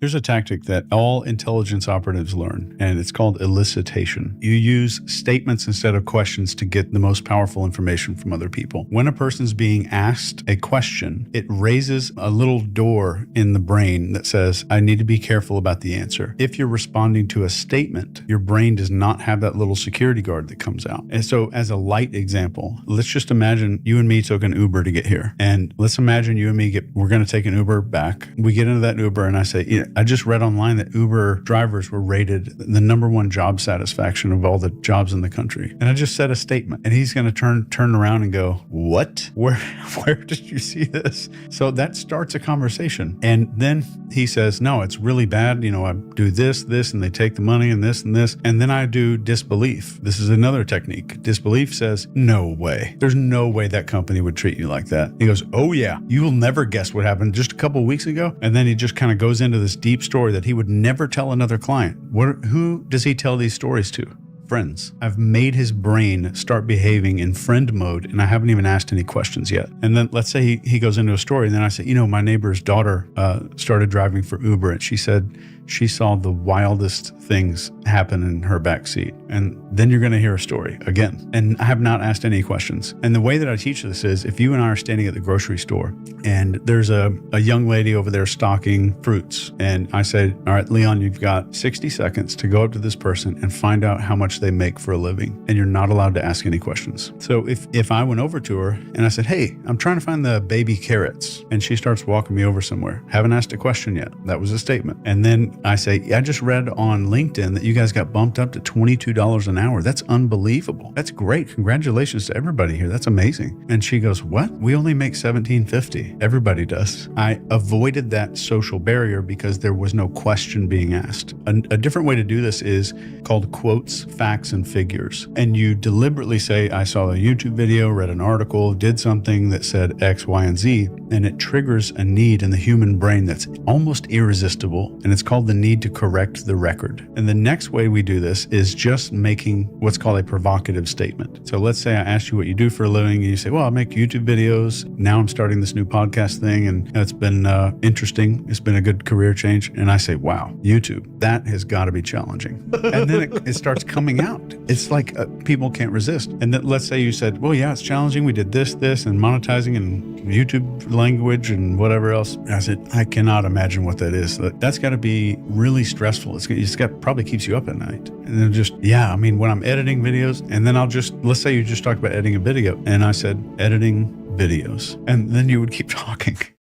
There's a tactic that all intelligence operatives learn, and it's called elicitation. You use statements instead of questions to get the most powerful information from other people. When a person's being asked a question, it raises a little door in the brain that says, I need to be careful about the answer. If you're responding to a statement, your brain does not have that little security guard that comes out. And so as a light example, let's just imagine you and me took an Uber to get here. And let's imagine you and me we're going to take an Uber back. We get into that Uber and I say, I just read online that Uber drivers were rated the #1 job satisfaction of all the jobs in the country. And I just said a statement, and he's going to turn around and go, what? Where did you see this? So that starts a conversation. And then he says, no, it's really bad. I do this, and they take the money and this and this. And then I do disbelief. This is another technique. Disbelief says, no way. There's no way that company would treat you like that. He goes, oh yeah, you will never guess what happened just a couple of weeks ago. And then he just kind of goes into this deep story that he would never tell another client. Who does he tell these stories to? Friends. I've made his brain start behaving in friend mode, and I haven't even asked any questions yet. And then let's say he goes into a story, and then I say, my neighbor's daughter started driving for Uber, and she said she saw the wildest things happen in her backseat. And then you're going to hear a story again. And I have not asked any questions. And the way that I teach this is, if you and I are standing at the grocery store and there's a young lady over there stocking fruits, and I say, all right, Leon, you've got 60 seconds to go up to this person and find out how much they make for a living. And you're not allowed to ask any questions. So if I went over to her and I said, hey, I'm trying to find the baby carrots, and she starts walking me over somewhere, haven't asked a question yet. That was a statement. And then I say, I just read on LinkedIn that you guys got bumped up to $22 an hour. That's unbelievable. That's great. Congratulations to everybody here. That's amazing. And she goes, what? We only make $17.50. Everybody does. I avoided that social barrier because there was no question being asked. A different way to do this is called quotes, facts, and figures. And you deliberately say, I saw a YouTube video, read an article, did something that said X, Y, and Z, and it triggers a need in the human brain that's almost irresistible. And it's called the need to correct the record. And the next way we do this is just making what's called a provocative statement. So let's say I asked you what you do for a living, and you say, well, I make YouTube videos. Now I'm starting this new podcast thing, and it's been interesting. It's been a good career change. And I say, wow, YouTube, that has got to be challenging. And then it starts coming out. It's like people can't resist. And then let's say you said, well, yeah, it's challenging. We did this, and monetizing and YouTube language and whatever else. And I said, I cannot imagine what that is. That's got to be really stressful. It's got probably keeps you up at night. And then just, when I'm editing videos, and then let's say you just talked about editing a video, and I said, editing videos. And then you would keep talking.